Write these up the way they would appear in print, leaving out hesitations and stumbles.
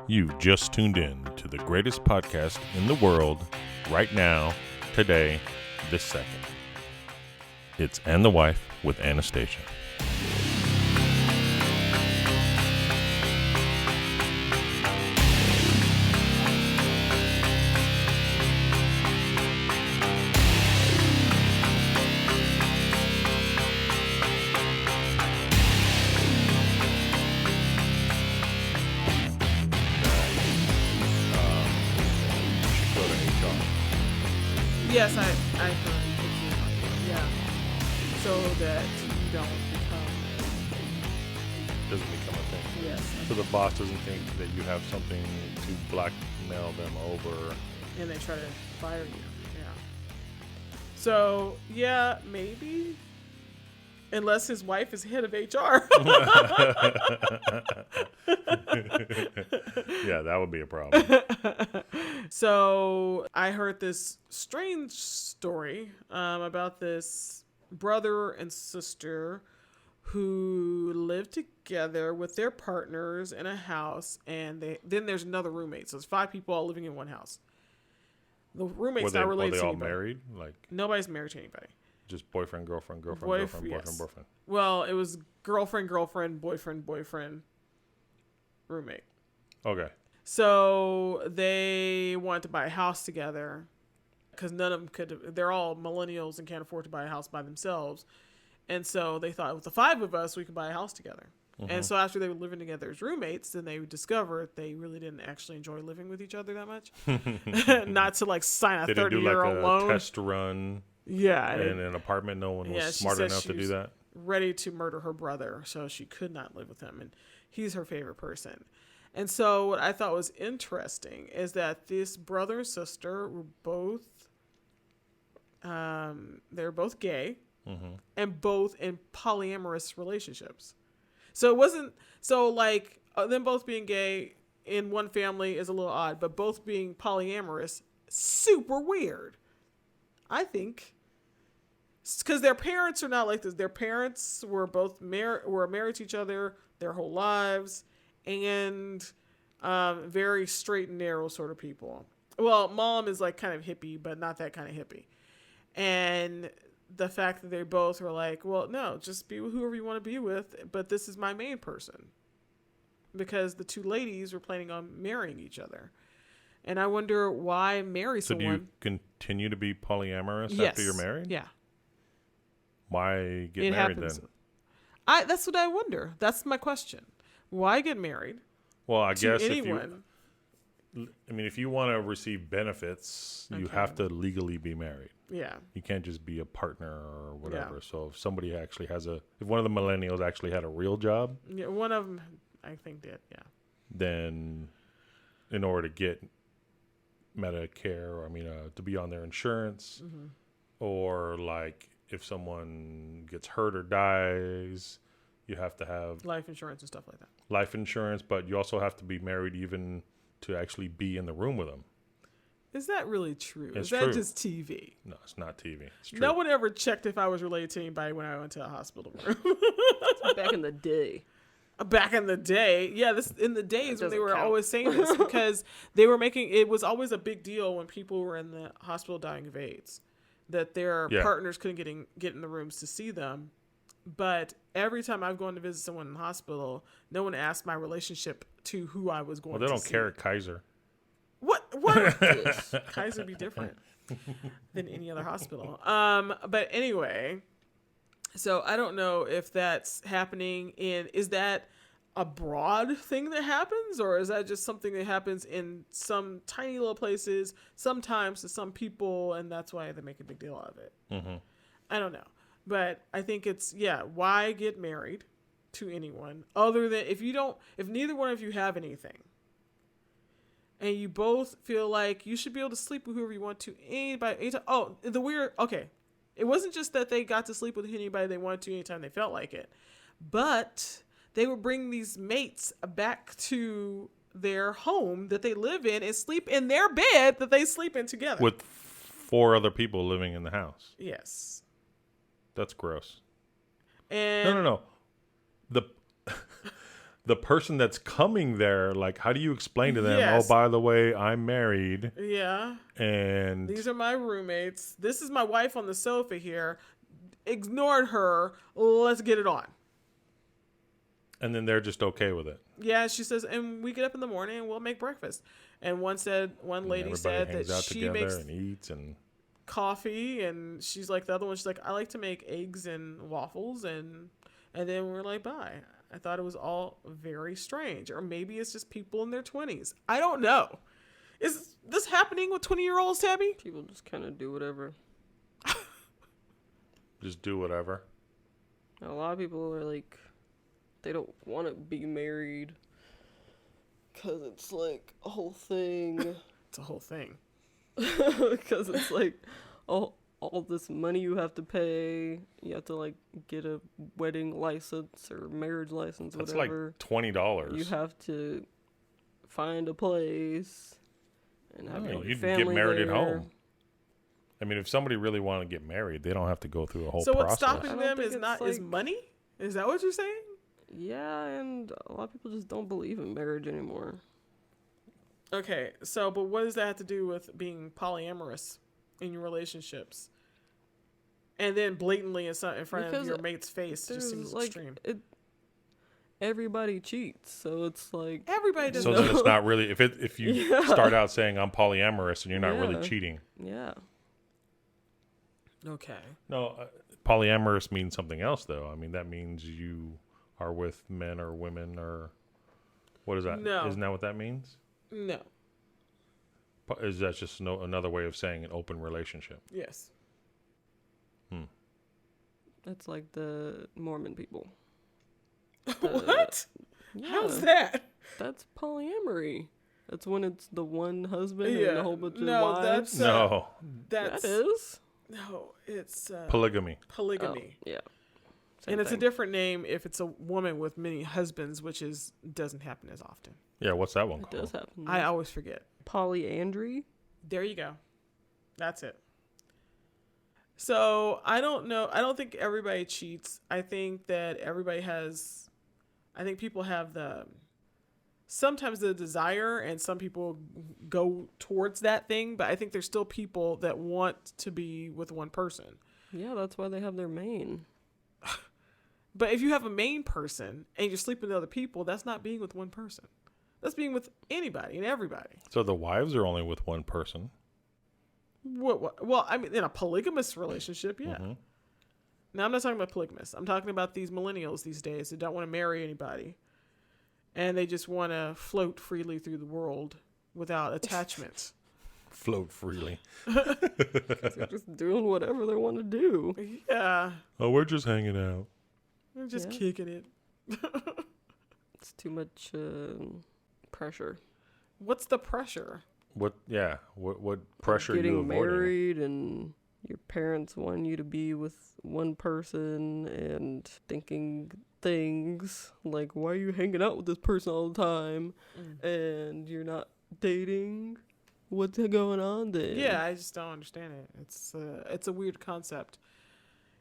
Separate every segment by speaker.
Speaker 1: You just tuned in to the greatest podcast in the world right now, today, this second. It's And the Wife with Anastasia.
Speaker 2: Yes, I heard it. Yeah. So that you don't
Speaker 1: Doesn't become a thing.
Speaker 2: yes.
Speaker 1: So the boss doesn't think that you have something to blackmail them over.
Speaker 2: And they try to fire you. Yeah. So, yeah, maybe. Unless his wife is head of HR.
Speaker 1: Yeah, that would be a problem.
Speaker 2: So I heard this strange story about this brother and sister who live together with their partners in a house, and then there's another roommate. So there's 5 people all living in one house. The roommate's not related
Speaker 1: Were they
Speaker 2: to
Speaker 1: all
Speaker 2: anybody.
Speaker 1: married? Like
Speaker 2: Nobody's married to anybody.
Speaker 1: just boyfriend, girlfriend, girlfriend,
Speaker 2: Boyf-
Speaker 1: girlfriend,
Speaker 2: yes.
Speaker 1: boyfriend, boyfriend.
Speaker 2: Well, it was girlfriend, boyfriend, roommate.
Speaker 1: Okay.
Speaker 2: So they wanted to buy a house together because none of them could. They're all millennials and can't afford to buy a house by themselves. And so they thought, with the 5 of us, we could buy a house together.
Speaker 1: Mm-hmm.
Speaker 2: And so after they were living together as roommates, then they discovered they really didn't actually enjoy living with each other that much. Not to like sign a
Speaker 1: They didn't do
Speaker 2: 30-year
Speaker 1: like a
Speaker 2: loan.
Speaker 1: test run
Speaker 2: Yeah.
Speaker 1: in an apartment. No one was
Speaker 2: Yeah, she
Speaker 1: smart
Speaker 2: said
Speaker 1: enough
Speaker 2: she
Speaker 1: to do
Speaker 2: was
Speaker 1: that.
Speaker 2: ready to murder her brother, so she could not live with him, and he's her favorite person. And so what I thought was interesting is that this brother and sister were both they're both gay,
Speaker 1: Mm-hmm.
Speaker 2: and both in polyamorous relationships. So it wasn't so like them both being gay in one family is a little odd, but both being polyamorous, super weird, I think. Because their parents are not like this. Their parents were both married to each other their whole lives, and very straight and narrow sort of people. Well, mom is like kind of hippie, but not that kind of hippie. And the fact that they both were like, well, no, just be with whoever you want to be with, but this is my main person. Because the 2 ladies were planning on marrying each other. And I wonder why marry
Speaker 1: So
Speaker 2: someone.
Speaker 1: do you continue to be polyamorous
Speaker 2: Yes.
Speaker 1: after you're married?
Speaker 2: Yeah.
Speaker 1: Why get
Speaker 2: It
Speaker 1: married
Speaker 2: happens.
Speaker 1: then?
Speaker 2: That's what I wonder. That's my question. Why get married
Speaker 1: Well, I
Speaker 2: to
Speaker 1: guess
Speaker 2: anyone?
Speaker 1: if you want to receive benefits, you
Speaker 2: Okay.
Speaker 1: have to legally be married.
Speaker 2: Yeah.
Speaker 1: You can't just be a partner or whatever.
Speaker 2: Yeah.
Speaker 1: So if somebody actually if one of the millennials actually had a real job,
Speaker 2: Yeah. One of them, I think, did. Yeah.
Speaker 1: then in order to get Medicare, or to be on their insurance,
Speaker 2: Mm-hmm.
Speaker 1: or like if someone gets hurt or dies, you have to have
Speaker 2: Life insurance and stuff like that.
Speaker 1: life insurance, but you also have to be married even to actually be in the room with them.
Speaker 2: Is that really true?
Speaker 1: It's
Speaker 2: Is that
Speaker 1: true.
Speaker 2: just TV?
Speaker 1: No, it's not TV. It's true.
Speaker 2: No one ever checked if I was related to anybody when I went to a hospital room.
Speaker 3: Back in the day.
Speaker 2: Back in the day. Yeah, this in the days when they
Speaker 3: doesn't
Speaker 2: were
Speaker 3: count.
Speaker 2: always saying this because they were it was always a big deal when people were in the hospital dying of AIDS that their
Speaker 1: Yeah.
Speaker 2: partners couldn't get in the rooms to see them. But every time I've gone to visit someone in the hospital, no one asked my relationship to who I was going
Speaker 1: Well,
Speaker 2: to
Speaker 1: they don't
Speaker 2: see.
Speaker 1: care at Kaiser.
Speaker 2: What? Kaiser be different than any other hospital. But anyway, so I don't know if that's happening is that a broad thing that happens, or is that just something that happens in some tiny little places, sometimes to some people, and that's why they make a big deal out of it?
Speaker 1: Mm-hmm.
Speaker 2: I don't know. But I think why get married to anyone other than if neither one of you have anything and you both feel like you should be able to sleep with whoever you want to anytime. Oh, it wasn't just that they got to sleep with anybody they wanted to anytime they felt like it, but they would bring these mates back to their home that they live in and sleep in their bed that they sleep in together.
Speaker 1: With 4 other people living in the house.
Speaker 2: Yes.
Speaker 1: That's gross.
Speaker 2: And
Speaker 1: No. the person that's coming there, like, how do you explain to them,
Speaker 2: Yes.
Speaker 1: oh, by the way, I'm married.
Speaker 2: Yeah.
Speaker 1: And
Speaker 2: These are my roommates. This is my wife on the sofa here. Ignored her. Let's get it on.
Speaker 1: and then they're just okay with it.
Speaker 2: Yeah, she says, and we get up in the morning and we'll make breakfast. And one lady
Speaker 1: Everybody
Speaker 2: said
Speaker 1: hangs
Speaker 2: that
Speaker 1: out
Speaker 2: she
Speaker 1: together
Speaker 2: makes
Speaker 1: and eats and
Speaker 2: coffee, and she's like, the other one, she's like, I like to make eggs and waffles, and then we're like, bye. I thought it was all very strange, or maybe it's just people in their 20s. I don't know. Is this happening with 20-year-olds, Tabby?
Speaker 3: People just kind of do whatever.
Speaker 1: just do whatever.
Speaker 3: A lot of people are like, they don't want to be married because it's like a whole thing.
Speaker 2: It's a whole thing.
Speaker 3: Because it's like all this money you have to pay. You have to like get a wedding license or marriage license,
Speaker 1: That's
Speaker 3: whatever.
Speaker 1: like $20.
Speaker 3: You have to find a place and have your
Speaker 1: you'd
Speaker 3: family
Speaker 1: get married
Speaker 3: there.
Speaker 1: at home. I mean, if somebody really wanted to get married, they don't have to go through a whole
Speaker 2: So
Speaker 1: process.
Speaker 2: what's stopping
Speaker 3: I don't
Speaker 2: them
Speaker 3: think
Speaker 2: is
Speaker 3: it's
Speaker 2: not is
Speaker 3: like-
Speaker 2: money? Is that what you're saying?
Speaker 3: Yeah, and a lot of people just don't believe in marriage anymore.
Speaker 2: Okay, so but what does that have to do with being polyamorous in your relationships? And then blatantly in front
Speaker 3: Because
Speaker 2: of your mate's face just
Speaker 3: There's
Speaker 2: seems
Speaker 3: like
Speaker 2: extreme.
Speaker 3: everybody cheats, so it's like
Speaker 2: Everybody does
Speaker 1: So
Speaker 2: know.
Speaker 1: then it's not really if you
Speaker 3: Yeah.
Speaker 1: start out saying I'm polyamorous and you're not really
Speaker 3: Yeah.
Speaker 1: cheating.
Speaker 3: yeah.
Speaker 2: Okay.
Speaker 1: No, polyamorous means something else though. I mean that means you are with men or women or what is that?
Speaker 2: No.
Speaker 1: Isn't that what that means?
Speaker 2: No.
Speaker 1: Is that just another way of saying an open relationship?
Speaker 2: Yes.
Speaker 3: That's like the Mormon people.
Speaker 2: What?
Speaker 3: Yeah,
Speaker 2: How's that?
Speaker 3: That's polyamory. That's when it's the one husband
Speaker 2: Yeah.
Speaker 3: and a whole bunch of
Speaker 2: No,
Speaker 3: wives.
Speaker 2: that's-
Speaker 1: No,
Speaker 2: That's
Speaker 3: That is
Speaker 2: no. It's
Speaker 1: polygamy.
Speaker 2: polygamy.
Speaker 3: Oh, yeah. Same
Speaker 2: And it's a
Speaker 3: thing.
Speaker 2: different name if it's a woman with many husbands, which doesn't happen as often.
Speaker 1: Yeah, what's that one
Speaker 3: It
Speaker 1: called?
Speaker 3: does happen.
Speaker 2: I always forget.
Speaker 3: Polyandry.
Speaker 2: There you go. That's it. So I don't know. I don't think everybody cheats. I think that I think people have sometimes the desire, and some people go towards that thing, but I think there's still people that want to be with one person.
Speaker 3: Yeah, that's why they have their main.
Speaker 2: But if you have a main person and you're sleeping with other people, that's not being with one person. That's being with anybody and everybody.
Speaker 1: So the wives are only with one person.
Speaker 2: What? Well, I mean, in a polygamous relationship, yeah.
Speaker 1: Mhm.
Speaker 2: Now, I'm not talking about polygamists. I'm talking about these millennials these days who don't want to marry anybody. And they just want to float freely through the world without attachments.
Speaker 1: Float freely.
Speaker 3: They're just doing whatever they want to do.
Speaker 2: Yeah.
Speaker 1: Oh, we're just hanging out.
Speaker 2: They're just
Speaker 3: Yeah.
Speaker 2: kicking it.
Speaker 3: It's too much pressure.
Speaker 2: What's the pressure?
Speaker 1: What? Yeah. What pressure are
Speaker 3: Getting
Speaker 1: you avoiding?
Speaker 3: married and your parents want you to be with one person and thinking things like, why are you hanging out with this person all the time and you're not dating? What's going on then?
Speaker 2: Yeah, I just don't understand it. It's a weird concept.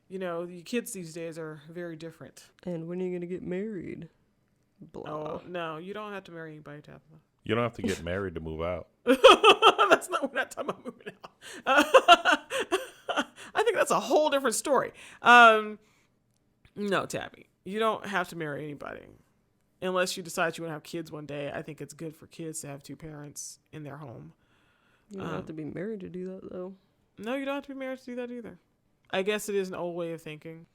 Speaker 2: You know, the kids these days are very different.
Speaker 3: And when are you going to get married? Blah.
Speaker 2: Oh, no, you don't have to marry anybody, Tabitha.
Speaker 1: You don't have to get married to move out.
Speaker 2: That's not, we're not talking about moving out. I think that's a whole different story. No, Tabby, you don't have to marry anybody. Unless you decide you want to have kids one day. I think it's good for kids to have two parents in their home.
Speaker 3: You don't have to be married to do that, though.
Speaker 2: No, you don't have to be married to do that either. I guess it is an old way of thinking.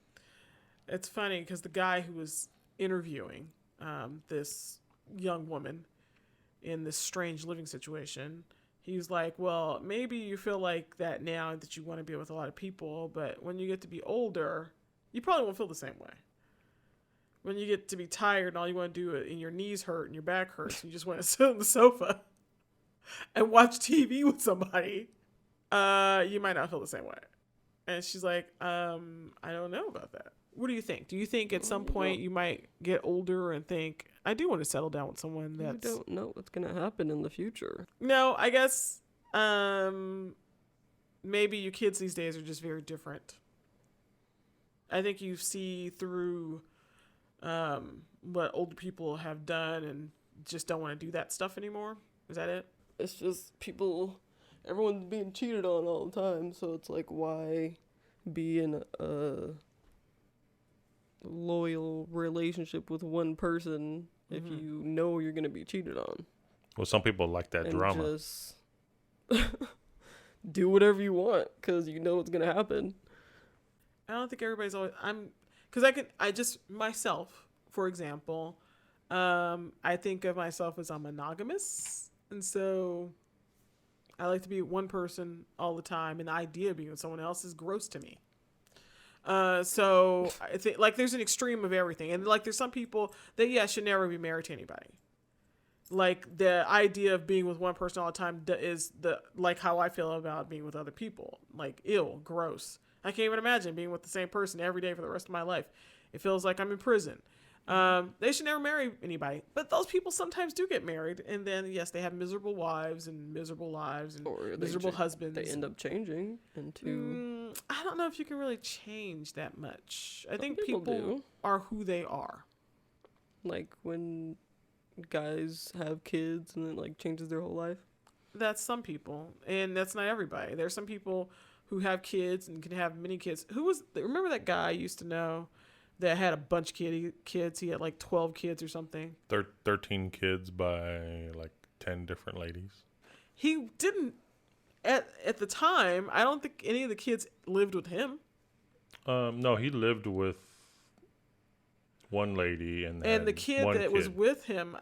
Speaker 2: It's funny because the guy who was interviewing this young woman in this strange living situation, he was like, well, maybe you feel like that now that you want to be with a lot of people, but when you get to be older, you probably won't feel the same way. When you get to be tired and all you want to do and your knees hurt and your back hurts, and you just want to sit on the sofa and watch TV with somebody, you might not feel the same way. And she's like, I don't know about that. What do you think? Do you think at some point you might get older and think, I do want to settle down with someone that's...
Speaker 3: You don't know what's going to happen in the future.
Speaker 2: No, I guess maybe you kids these days are just very different. I think you see through what older people have done and just don't want to do that stuff anymore. Is that it?
Speaker 3: It's just everyone's being cheated on all the time, so it's like, why be in a loyal relationship with one person if you know you're going to be cheated on?
Speaker 1: Well, some people like that
Speaker 3: and
Speaker 1: drama.
Speaker 3: Just do whatever you want because you know it's going to happen.
Speaker 2: I don't think everybody's always. Myself, for example, I think of myself as I'm monogamous. And so I like to be with one person all the time. And the idea of being with someone else is gross to me. So I think like there's an extreme of everything. And like there's some people that, should never be married to anybody. Like the idea of being with one person all the time is like how I feel about being with other people. Like ew, gross. I can't even imagine being with the same person every day for the rest of my life. It feels like I'm in prison. They should never marry anybody. But those people sometimes do get married. And then, yes, they have miserable wives and miserable lives and miserable husbands.
Speaker 3: They end up changing into...
Speaker 2: I don't know if you can really change that much. I think people are who they are.
Speaker 3: Like when guys have kids and it like changes their whole life.
Speaker 2: That's some people. And that's not everybody. There's some people who have kids and can have many kids. Remember that guy I used to know that had a bunch of kids? He had like 12 kids or something.
Speaker 1: 13 kids by like 10 different ladies.
Speaker 2: He didn't, at the time, I don't think any of the kids lived with him.
Speaker 1: No, he lived with one lady and
Speaker 2: the kid that was with him,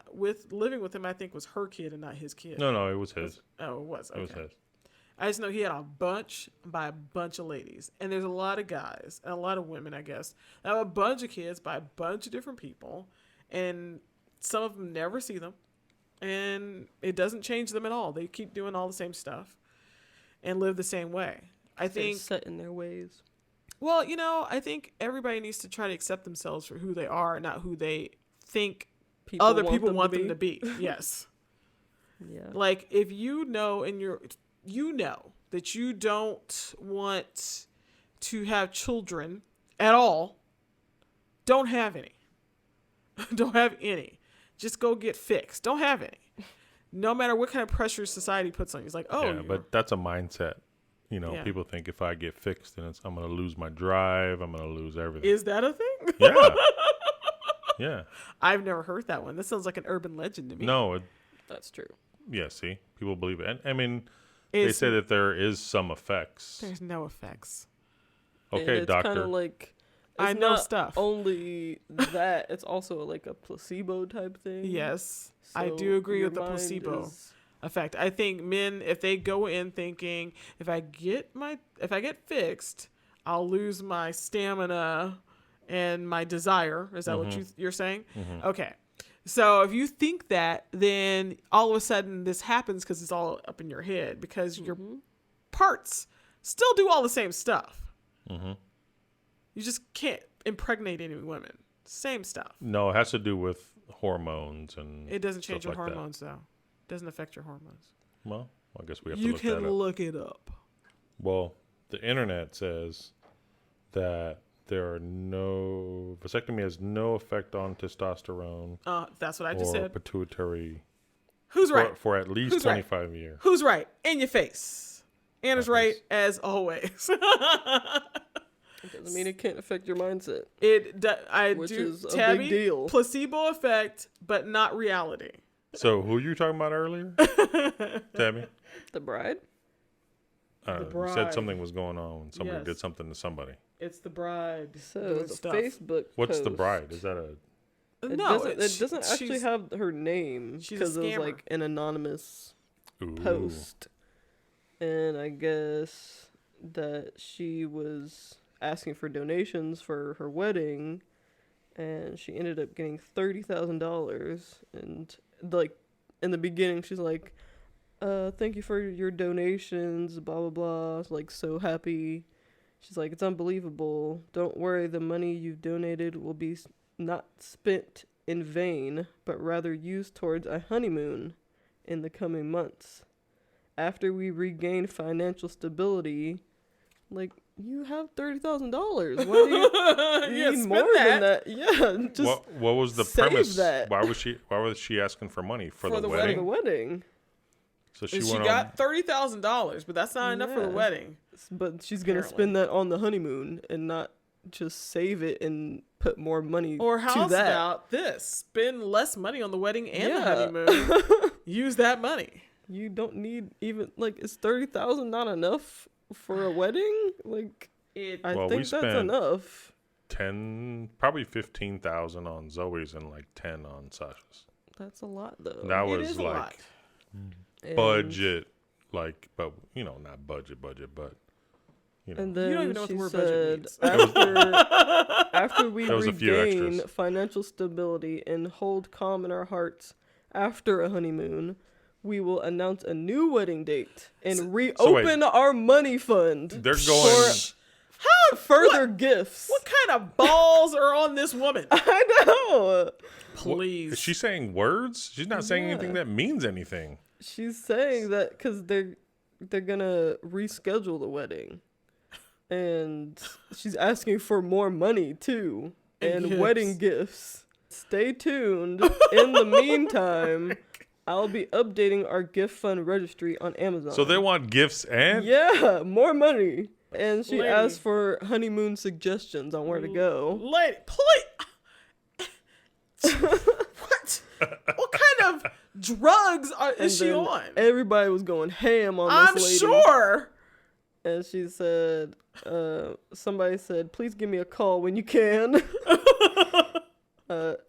Speaker 2: living with him, I think was her kid and not his kid.
Speaker 1: No, it was his.
Speaker 2: It was. Okay.
Speaker 1: It was his.
Speaker 2: I just know he had a bunch by a bunch of ladies. And there's a lot of guys and a lot of women, I guess, that have a bunch of kids by a bunch of different people. And some of them never see them. And it doesn't change them at all. They keep doing all the same stuff and live the same way. I think
Speaker 3: set in their ways.
Speaker 2: Well, I think everybody needs to try to accept themselves for who they are, not who they think other people want them to be. Yes.
Speaker 3: Yeah.
Speaker 2: Like if you know that you don't want to have children at all, don't have any. Don't have any. Just go get fixed. Don't have any. No matter what kind of pressure society puts on you. It's like,
Speaker 1: but that's a mindset. People think if I get fixed, then I'm going to lose my drive. I'm going to lose everything.
Speaker 2: Is that a thing?
Speaker 1: Yeah. Yeah.
Speaker 2: I've never heard that one. That sounds like an urban legend to me.
Speaker 1: No.
Speaker 3: That's true.
Speaker 1: Yeah, see? People believe it. And, I mean, they say that there is some effects.
Speaker 2: There's no effects.
Speaker 1: Okay,
Speaker 3: it's
Speaker 1: doctor.
Speaker 3: Kind of like...
Speaker 2: I know
Speaker 3: not
Speaker 2: stuff.
Speaker 3: Only that, it's also like a placebo type thing.
Speaker 2: Yes.
Speaker 3: So
Speaker 2: I do agree with the placebo effect. I think men, if they go in thinking, if I get fixed, I'll lose my stamina and my desire. Is that what you're saying? Mm-hmm. Okay. So if you think that, then all of a sudden this happens because it's all up in your head because your parts still do all the same stuff. Mm-hmm. You just can't impregnate any women. Same stuff.
Speaker 1: No, it has to do with hormones and
Speaker 2: it doesn't change your
Speaker 1: like
Speaker 2: hormones though. It doesn't affect your hormones.
Speaker 1: Well, I guess we have to look that up.
Speaker 2: You can look it up.
Speaker 1: Well, the internet says that vasectomy has no effect on testosterone.
Speaker 2: That's what I just said.
Speaker 1: Or pituitary.
Speaker 2: Who's right?
Speaker 1: For at least 25 years.
Speaker 2: Who's right? In your face. Anna's right as always.
Speaker 3: It doesn't mean it can't affect your mindset.
Speaker 2: Which is
Speaker 3: a big deal.
Speaker 2: Placebo effect, but not reality.
Speaker 1: So who you talking about earlier, Tabby?
Speaker 3: The bride?
Speaker 1: You said something was going on when somebody did something to somebody.
Speaker 2: It's the bride.
Speaker 3: So it's a Facebook
Speaker 1: What's
Speaker 3: post.
Speaker 1: the bride? Is that a...
Speaker 3: It doesn't actually have her name because it was like an anonymous post. And I guess that she was asking for donations for her wedding, and she ended up getting $30,000. And like in the beginning, she's like, "Thank you for your donations." Blah blah blah. Like so happy. She's like, "It's unbelievable. Don't worry, the money you've donated will be not spent in vain, but rather used towards a honeymoon in the coming months. After we regain financial stability." Like, you have $30,000. Why do you
Speaker 2: Yeah,
Speaker 3: need
Speaker 2: spend
Speaker 3: more
Speaker 2: that.
Speaker 3: than that? Yeah, just
Speaker 1: what was the
Speaker 3: save
Speaker 1: premise?
Speaker 3: that.
Speaker 1: Why was she asking for money for the
Speaker 2: the
Speaker 3: for
Speaker 1: wedding?
Speaker 3: the wedding.
Speaker 1: So
Speaker 2: She
Speaker 1: went
Speaker 2: got $30,000, but that's not enough for the
Speaker 3: Yeah.
Speaker 2: wedding.
Speaker 3: But she's gonna
Speaker 2: Apparently.
Speaker 3: spend that on the honeymoon and not just save it and put more money
Speaker 2: Or
Speaker 3: to
Speaker 2: how's
Speaker 3: that.
Speaker 2: about this? Spend less money on the wedding and the
Speaker 3: Yeah.
Speaker 2: honeymoon. Use that money.
Speaker 3: You don't need even like is 30,000 not enough for a wedding? Like I
Speaker 1: Well, we
Speaker 3: think that's
Speaker 1: spent
Speaker 3: enough.
Speaker 1: 10, probably 15,000 on Zoe's and like 10 on Sasha's.
Speaker 3: That's a lot though.
Speaker 1: That
Speaker 2: It
Speaker 1: was
Speaker 2: is a
Speaker 1: like
Speaker 2: lot.
Speaker 3: And-
Speaker 1: budget, like, but not budget, but
Speaker 3: And
Speaker 2: You
Speaker 3: then
Speaker 2: don't even know what
Speaker 3: she
Speaker 2: the word budget
Speaker 3: said
Speaker 2: means.
Speaker 3: after we
Speaker 1: There was a few
Speaker 3: regain
Speaker 1: extras.
Speaker 3: financial stability and hold calm in our hearts after a honeymoon, we will announce a new wedding date and reopen our money fund.
Speaker 1: they're going.
Speaker 3: For further gifts.
Speaker 2: What kind of balls are on this woman?
Speaker 3: I know.
Speaker 2: Please.
Speaker 1: Is she saying words? She's not saying anything that means anything.
Speaker 3: She's saying that because they're gonna reschedule the wedding, and she's asking for more money too and
Speaker 2: gifts.
Speaker 3: wedding gifts. Stay tuned. In the meantime, I'll be updating our gift fund registry on Amazon.
Speaker 1: So they want gifts and
Speaker 3: yeah, more money. And she
Speaker 2: Lady.
Speaker 3: asked for honeymoon suggestions on where to go.
Speaker 2: Lady, please. What kind of drugs is she
Speaker 3: then
Speaker 2: on?
Speaker 3: Everybody was going ham on
Speaker 2: I'm
Speaker 3: this lady.
Speaker 2: sure.
Speaker 3: And she said, somebody said, please give me a call when you can.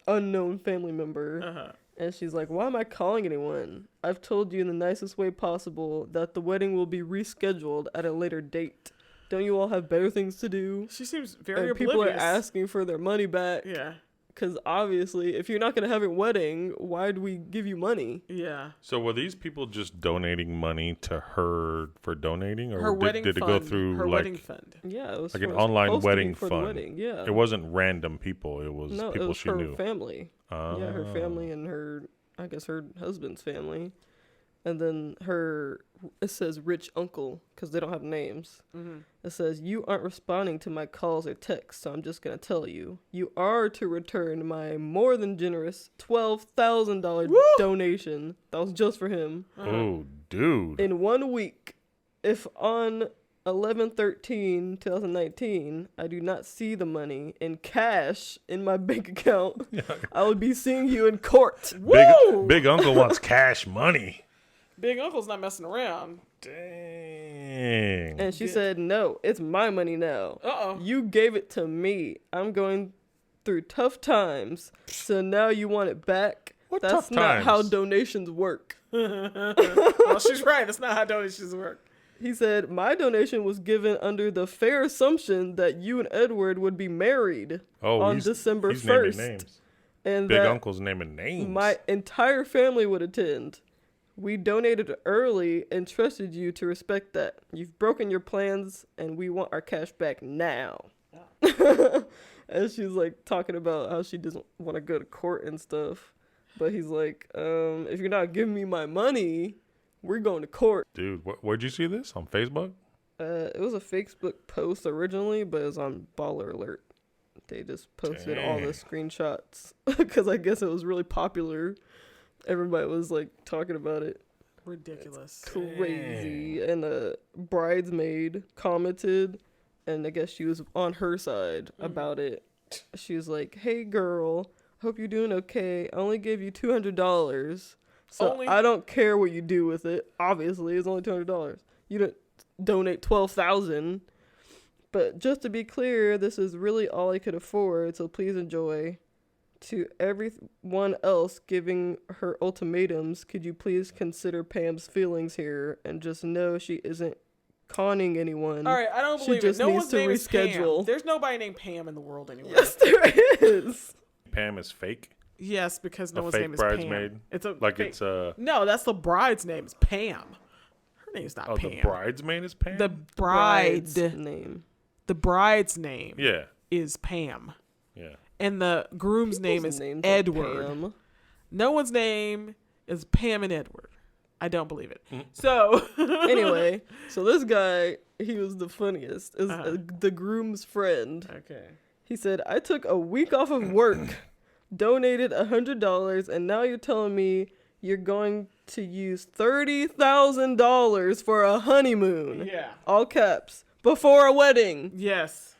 Speaker 3: Unknown family member.
Speaker 2: Uh-huh.
Speaker 3: And she's like, why am I calling anyone? I've told you in the nicest way possible that the wedding will be rescheduled at a later date. Don't you all have better things to do?
Speaker 2: She seems very
Speaker 3: And people are
Speaker 2: oblivious.
Speaker 3: asking for their money back.
Speaker 2: Yeah.
Speaker 3: Because obviously, if you're not going to have a wedding, why do we give you money?
Speaker 2: Yeah.
Speaker 1: So were these people just donating money to her for donating, or
Speaker 2: Her wedding
Speaker 1: did it
Speaker 2: fund.
Speaker 1: go through
Speaker 2: her
Speaker 1: like
Speaker 2: wedding fund.
Speaker 3: Yeah, it was
Speaker 1: an
Speaker 3: supposed
Speaker 1: online
Speaker 3: to be
Speaker 1: wedding
Speaker 3: for
Speaker 1: fund?
Speaker 3: The wedding. Yeah.
Speaker 1: It wasn't random people; it was
Speaker 3: No,
Speaker 1: people
Speaker 3: it was
Speaker 1: she
Speaker 3: her
Speaker 1: knew.
Speaker 3: family. Yeah, her family and her husband's family. And then it says rich uncle, because they don't have names.
Speaker 2: Mm-hmm.
Speaker 3: It says, you aren't responding to my calls or texts, so I'm just going to tell you. You are to return my more than generous $12,000 donation. That was just for him.
Speaker 1: Oh, dude.
Speaker 3: In 1 week, if on 11/13/2019, I do not see the money in cash in my bank account, I will be seeing you in court.
Speaker 1: Big Uncle wants cash money.
Speaker 2: Big Uncle's not messing around.
Speaker 1: Dang.
Speaker 3: And she said, no, it's my money now.
Speaker 2: Uh-oh.
Speaker 3: You gave it to me. I'm going through tough times, so now you want it back?
Speaker 1: What
Speaker 3: That's
Speaker 1: tough
Speaker 3: not how
Speaker 1: times?
Speaker 3: donations work.
Speaker 2: Well, she's right. That's not how donations work.
Speaker 3: He said, my donation was given under the fair assumption that you and Edward would be married on December
Speaker 1: he's naming
Speaker 3: 1st.
Speaker 1: names.
Speaker 3: And
Speaker 1: Big
Speaker 3: that
Speaker 1: Uncle's naming names.
Speaker 3: my entire family would attend. We donated early and trusted you to respect that. You've broken your plans, and we want our cash back now. And she's like talking about how she doesn't want to go to court and stuff. But he's like, if you're not giving me my money, we're going to court.
Speaker 1: Dude, where'd you see this? On Facebook?
Speaker 3: It was a Facebook post originally, but it was on Baller Alert. They just posted all the screenshots because I guess it was really popular. Everybody was like talking about it.
Speaker 2: Ridiculous.
Speaker 3: Crazy. And a bridesmaid commented, and I guess she was on her side about it. She was like, hey girl, hope you're doing okay. I only gave you $200, so I don't care what you do with it. Obviously, it's only $200. You don't donate $12,000. But just to be clear, this is really all I could afford, so please enjoy. To everyone else giving her ultimatums, could you please consider Pam's feelings here and just know she isn't conning anyone.
Speaker 2: All right, I don't believe
Speaker 3: she just
Speaker 2: it. No
Speaker 3: needs
Speaker 2: one's
Speaker 3: to
Speaker 2: name is Pam.
Speaker 3: reschedule.
Speaker 2: There's nobody named Pam in the world anywhere.
Speaker 3: Yes, there is.
Speaker 1: Pam is fake?
Speaker 2: Yes, because no
Speaker 1: A
Speaker 2: one's
Speaker 1: fake
Speaker 2: name is
Speaker 1: bridesmaid?
Speaker 2: Pam. It's a
Speaker 1: Like
Speaker 2: fake.
Speaker 1: it's a...
Speaker 2: No, that's the bride's name. Is Pam. Her name's not
Speaker 1: Oh,
Speaker 2: Pam.
Speaker 1: the bride's is Pam?
Speaker 2: The bride.
Speaker 3: Bride's name.
Speaker 2: The bride's name.
Speaker 1: Yeah.
Speaker 2: Is Pam.
Speaker 1: Yeah.
Speaker 2: And the groom's name is
Speaker 3: People's names are
Speaker 2: Edward.
Speaker 3: Pam.
Speaker 2: No one's name is Pam and Edward. I don't believe it. So
Speaker 3: Anyway, so this guy, he was the funniest. Is the groom's friend.
Speaker 2: Okay.
Speaker 3: He said, I took a week off of work, donated $100, and now you're telling me you're going to use $30,000 for a honeymoon.
Speaker 2: Yeah.
Speaker 3: All caps. Before a wedding.
Speaker 2: Yes.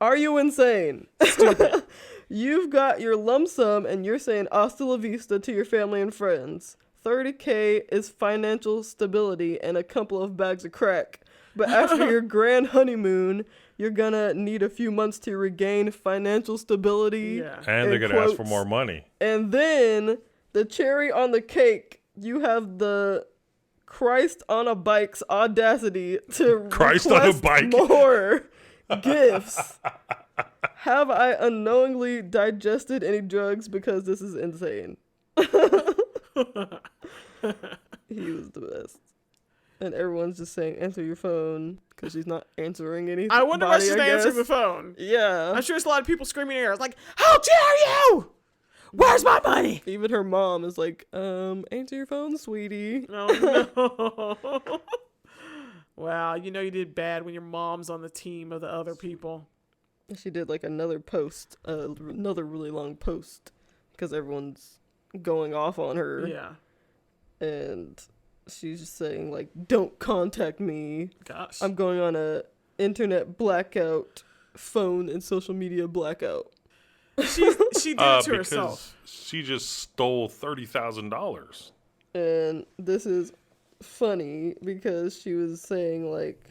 Speaker 3: Are you insane?
Speaker 2: Stupid.
Speaker 3: You've got your lump sum and you're saying hasta la vista to your family and friends. $30K is financial stability and a couple of bags of crack. But after your grand honeymoon, you're gonna need a few months to regain financial stability.
Speaker 2: Yeah.
Speaker 1: And they're going to ask for more money.
Speaker 3: And then the cherry on the cake, you have the Christ on a bike's audacity to
Speaker 1: Christ on a
Speaker 3: request
Speaker 1: bike.
Speaker 3: more gifts. Have I unknowingly digested any drugs? Because this is insane. He was the best. And everyone's just saying, answer your phone, because she's not answering anything.
Speaker 2: I wonder why she's not answering the phone.
Speaker 3: Yeah.
Speaker 2: I'm sure there's a lot of people screaming in the air. It's like, how dare you? Where's my money?
Speaker 3: Even her mom is like, answer your phone, sweetie.
Speaker 2: Oh, no. Wow, you know you did bad when your mom's on the team of the other people.
Speaker 3: She did like another post, another really long post, because everyone's going off on her.
Speaker 2: Yeah.
Speaker 3: And she's just saying like, don't contact me.
Speaker 2: Gosh.
Speaker 3: I'm going on a internet blackout, phone and social media blackout.
Speaker 2: She did it to herself.
Speaker 1: She just stole $30,000.
Speaker 3: And this is funny because she was saying like,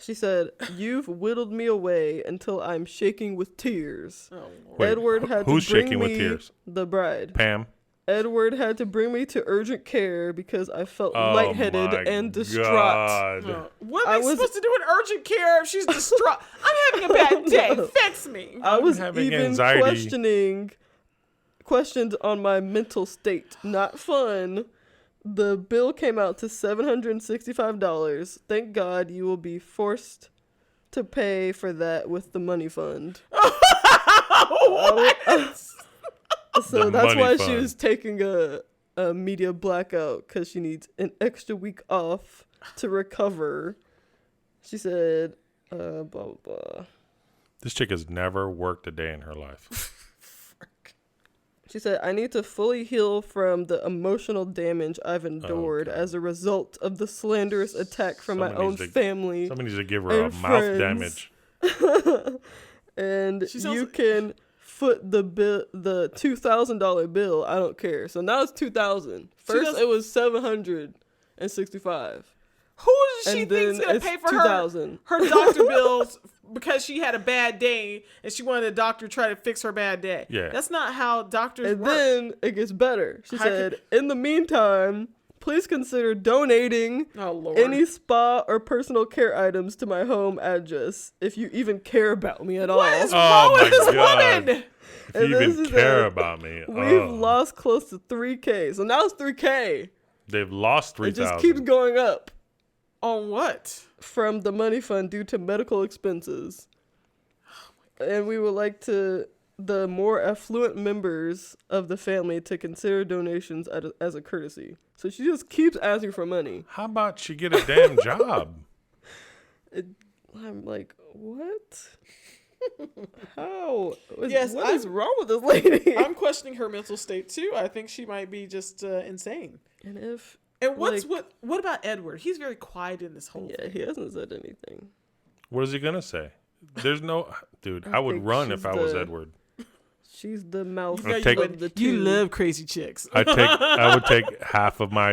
Speaker 3: she said, you've whittled me away until I'm shaking with tears.
Speaker 2: Oh,
Speaker 1: Wait,
Speaker 3: Edward had
Speaker 1: who's
Speaker 3: to bring
Speaker 1: shaking
Speaker 3: me
Speaker 1: with tears?
Speaker 3: the bride.
Speaker 1: Pam?
Speaker 3: Edward had to bring me to urgent care because I felt
Speaker 1: Oh
Speaker 3: lightheaded
Speaker 1: my
Speaker 3: and distraught.
Speaker 1: God.
Speaker 2: no. What are they supposed to do in urgent care if she's distraught? I'm having a bad day.
Speaker 3: No.
Speaker 2: Fix me.
Speaker 3: I was
Speaker 1: having
Speaker 3: even
Speaker 1: anxiety.
Speaker 3: questioned on my mental state. Not fun. The bill came out to $765. Thank God you will be forced to pay for that with the money fund. So
Speaker 1: The
Speaker 3: that's
Speaker 1: money
Speaker 3: why
Speaker 1: fund.
Speaker 3: she was taking a media blackout, because she needs an extra week off to recover. She said, blah, blah, blah.
Speaker 1: This chick has never worked a day in her life.
Speaker 3: She said, I need to fully heal from the emotional damage I've endured as a result of the slanderous attack from my own family.
Speaker 1: Somebody needs to give her a
Speaker 3: and
Speaker 1: mouth damage.
Speaker 3: And
Speaker 2: She sounds
Speaker 3: you
Speaker 2: like-
Speaker 3: can foot the $2,000 bill. I don't care. So now it's $2,000. First it was $765.
Speaker 2: Who does she
Speaker 3: And
Speaker 2: think's
Speaker 3: then
Speaker 2: gonna
Speaker 3: it's
Speaker 2: pay for
Speaker 3: $2,000.
Speaker 2: her doctor bills because she had a bad day and she wanted a doctor to try to fix her bad day?
Speaker 1: Yeah.
Speaker 2: That's not how doctors
Speaker 3: And
Speaker 2: work.
Speaker 3: then it gets better. She
Speaker 2: How
Speaker 3: said, in the meantime, please consider donating
Speaker 2: Oh, Lord.
Speaker 3: any spa or personal care items to my home address if you even care about me at all.
Speaker 2: What is
Speaker 1: Oh,
Speaker 2: wrong
Speaker 1: my
Speaker 2: with this
Speaker 1: God.
Speaker 2: woman?
Speaker 1: If
Speaker 3: And
Speaker 1: you
Speaker 3: this
Speaker 1: even
Speaker 3: is
Speaker 1: care
Speaker 3: a-
Speaker 1: about me.
Speaker 3: We've lost close to $3K. So now it's $3K.
Speaker 1: They've lost
Speaker 3: It just
Speaker 1: $3,000.
Speaker 3: keeps going up
Speaker 2: On what?
Speaker 3: from the money fund due to medical expenses. And we would like the more affluent members of the family to consider donations as a courtesy. So she just keeps asking for money.
Speaker 1: How about she get a damn job?
Speaker 3: I'm like, what? How?
Speaker 2: Yes,
Speaker 3: What is wrong with this lady?
Speaker 2: I'm questioning her mental state too. I think she might be just insane.
Speaker 3: And if
Speaker 2: And what about Edward? He's very quiet in this whole
Speaker 3: yeah,
Speaker 2: thing.
Speaker 3: he hasn't said anything.
Speaker 1: What is he going to say? There's no... Dude, I would
Speaker 3: think
Speaker 1: run
Speaker 3: she's
Speaker 1: if I was
Speaker 3: the-
Speaker 1: Edward.
Speaker 3: She's the mouth
Speaker 2: You know,
Speaker 1: take-
Speaker 3: of the two.
Speaker 2: you love crazy chicks.
Speaker 1: I would take half of my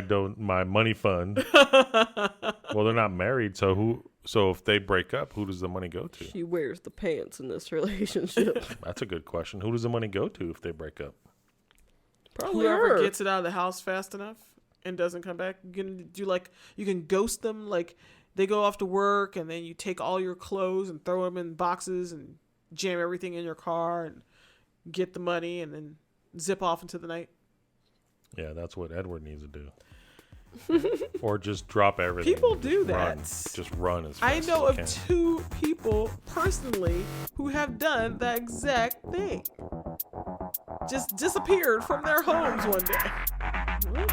Speaker 1: money fund. Well, they're not married, so if they break up, who does the money go to?
Speaker 3: She wears the pants in this relationship.
Speaker 1: That's a good question. Who does the money go to if they break up?
Speaker 3: Probably
Speaker 2: Whoever
Speaker 3: her.
Speaker 2: gets it out of the house fast enough and doesn't come back, you can ghost them. Like they go off to work and then you take all your clothes and throw them in boxes and jam everything in your car and get the money and then zip off into the night.
Speaker 1: Yeah, that's what Edward needs to do. Or just drop everything.
Speaker 2: People
Speaker 1: and
Speaker 2: do
Speaker 1: just
Speaker 2: that.
Speaker 1: run. Just run as
Speaker 2: I
Speaker 1: fast
Speaker 2: know
Speaker 1: as
Speaker 2: of
Speaker 1: you can.
Speaker 2: 2 people personally who have done that exact thing. Just disappeared from their homes one day. What?